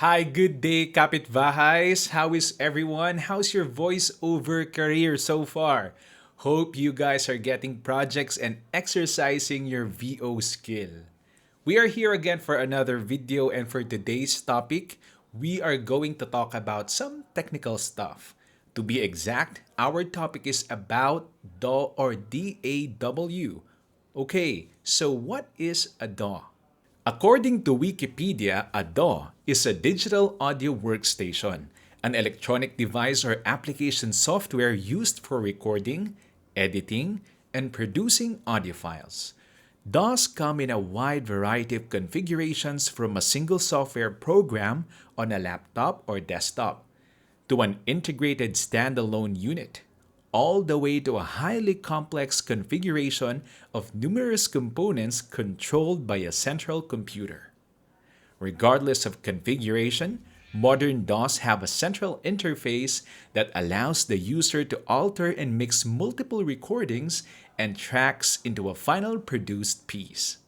Hi, good day, kapitbahays. How is everyone? How's your voiceover career so far? Hope you guys are getting projects and exercising your VO skill. We are here again for another video, and for today's topic, we are going to talk about some technical stuff. To be exact, our topic is about D.A.W or D.A.W. Okay, so what is a D.A.W? According to Wikipedia, a DAW is a digital audio workstation, an electronic device or application software used for recording, editing, and producing audio files. DAWs come in a wide variety of configurations, from a single software program on a laptop or desktop to an integrated standalone unit, all the way to a highly complex configuration of numerous components controlled by a central computer. Regardless of configuration, modern DAWs have a central interface that allows the user to alter and mix multiple recordings and tracks into a final produced piece.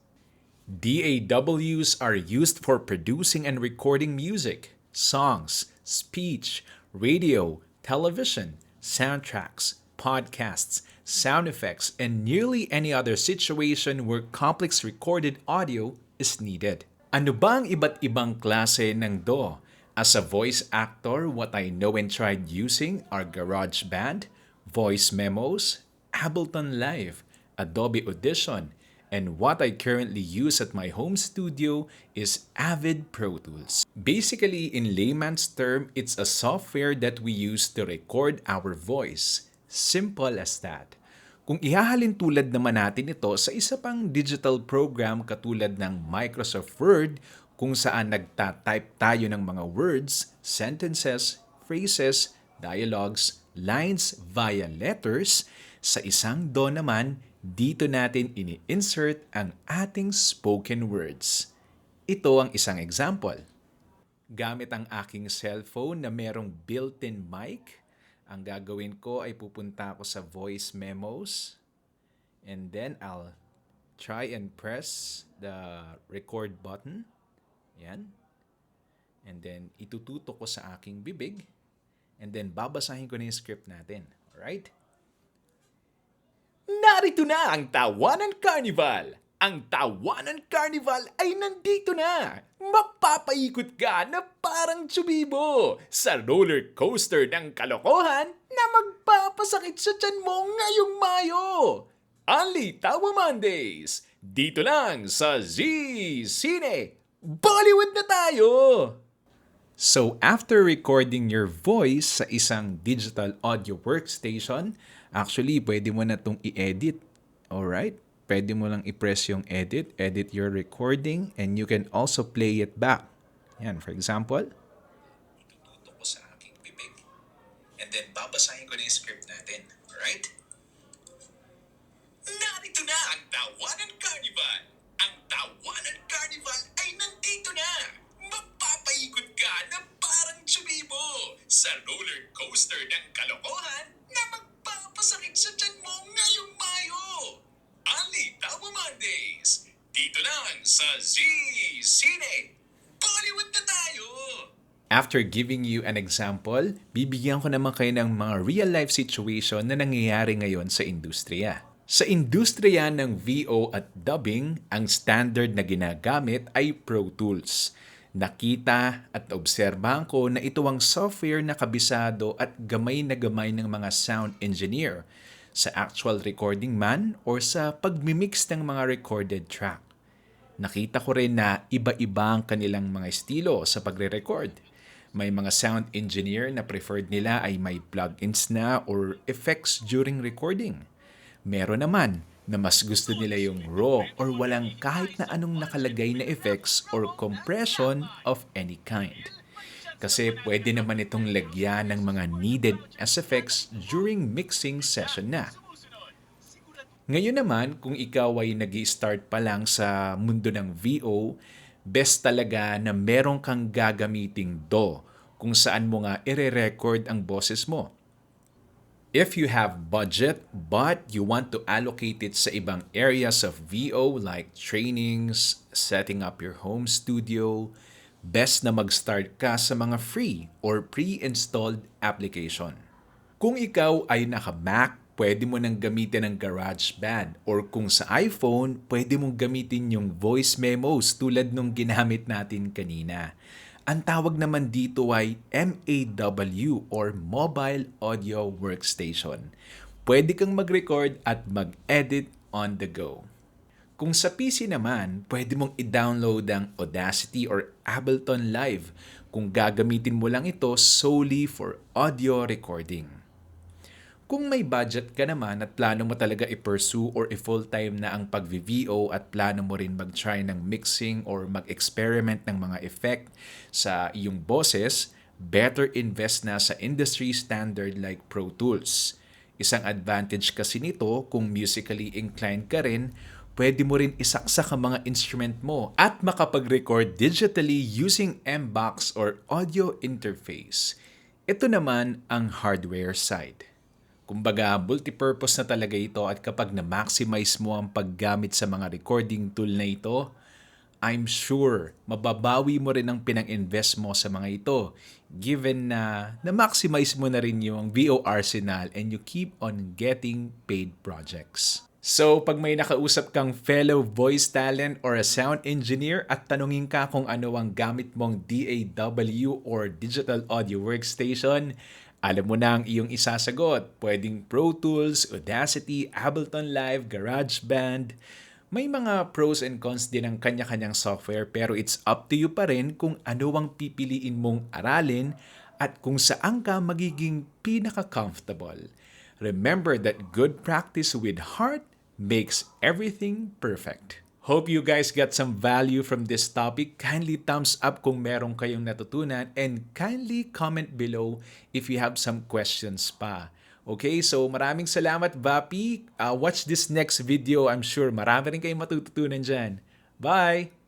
DAWs are used for producing and recording music, songs, speech, radio, television, soundtracks, podcasts, sound effects, and nearly any other situation where complex recorded audio is needed. Ano ba ang iba't ibang klase ng DAW? As a voice actor, what I know and tried using are GarageBand, Voice Memos, Ableton Live, Adobe Audition, and what I currently use at my home studio is Avid Pro Tools. Basically, in layman's term, it's a software that we use to record our voice. Simple as that. Kung ihahalin tulad naman natin ito sa isa pang digital program katulad ng Microsoft Word, kung saan nagta-type tayo ng mga words, sentences, phrases, dialogues, lines via letters, sa isang DAW naman, dito natin ini-insert ang ating spoken words. Ito ang isang example. Gamit ang aking cellphone na merong built-in mic, ang gagawin ko ay pupunta ako sa voice memos, and then I'll try and press the record button. Yan. And then itututok ko sa aking bibig, and then babasahin ko na yung script natin. Alright? Narito na ang Tawanan Carnival! Ang Tawanan Carnival ay nandito na! Mapapaikot ka na parang tsubibo sa roller coaster ng kalokohan na magpapasakit sa tiyan mo ngayong Mayo! Only Tawa Mondays! Dito lang sa Z Cine! Bollywood na tayo! So after recording your voice sa isang digital audio workstation, actually pwede mo na itong i-edit. Alright? Pwede mo lang i-press yung edit your recording, and you can also play it back. Yan, for example. Itututok ko sa aking bibig. And then babasahin ko na yung script natin. Alright? Narito na ang Tawanan Carnival! Ang Tawanan Carnival ay nandito na! Mapapaikot ka na parang tsubibo sa roller coaster ng kalokohan na magpapasakit sa tiyan mo ngayong Mayo! Only Tawa Mondays! Dito lang sa Z Cine! Bollywood na tayo! After giving you an example, bibigyan ko naman kayo ng mga real-life situation na nangyayari ngayon sa industriya. Sa industriya ng VO at dubbing, ang standard na ginagamit ay Pro Tools. Nakita at obserbahan ko na ito ang software na kabisado at gamay na gamay ng mga sound engineer sa actual recording man or sa pagmimix ng mga recorded track. Nakita ko rin na iba-iba ang kanilang mga estilo sa pagre-record. May mga sound engineer na preferred nila ay may plugins na or effects during recording. Meron naman na mas gusto nila yung raw or walang kahit na anong nakalagay na effects or compression of any kind. Kasi pwede naman itong lagyan ng mga needed SFX during mixing session na. Ngayon naman, kung ikaw ay nag-i-start pa lang sa mundo ng VO, best talaga na meron kang gagamiting DAW kung saan mo nga ire-record ang boses mo. If you have budget but you want to allocate it sa ibang areas of VO like trainings, setting up your home studio, best na mag-start ka sa mga free or pre-installed application. Kung ikaw ay naka-Mac, pwede mo nang gamitin ang GarageBand. Or kung sa iPhone, pwede mong gamitin yung voice memos tulad nung ginamit natin kanina. Ang tawag naman dito ay MAW or Mobile Audio Workstation. Pwede kang mag-record at mag-edit on the go. Kung sa PC naman, pwede mong i-download ang Audacity or Ableton Live kung gagamitin mo lang ito solely for audio recording. Kung may budget ka naman at plano mo talaga i-pursue or i-full-time na ang pag-VO at plano mo rin mag-try ng mixing or mag-experiment ng mga effect sa iyong boses, better invest na sa industry standard like Pro Tools. Isang advantage kasi nito kung musically inclined ka rin, pwede mo rin isaksak ang mga instrument mo at makapag-record digitally using MBox or audio interface. Ito naman ang hardware side. Kumbaga, multipurpose na talaga ito at kapag na-maximize mo ang paggamit sa mga recording tool na ito, I'm sure mababawi mo rin ang pinang-invest mo sa mga ito given na na-maximize mo na rin yung VO arsenal and you keep on getting paid projects. So, pag may nakausap kang fellow voice talent or a sound engineer at tanungin ka kung ano ang gamit mong D.A.W or Digital Audio Workstation, alam mo na ang iyong isasagot. Pwedeng Pro Tools, Audacity, Ableton Live, GarageBand. May mga pros and cons din ang kanya-kanyang software pero it's up to you pa rin kung ano ang pipiliin mong aralin at kung saan ka magiging pinaka-comfortable. Remember that good practice with heart makes everything perfect. Hope you guys got some value from this topic. Kindly thumbs up kung meron kayong natutunan and kindly comment below if you have some questions pa. Okay, so maraming salamat, Vapi. Watch this next video. I'm sure marami rin kayong matututunan dyan. Bye!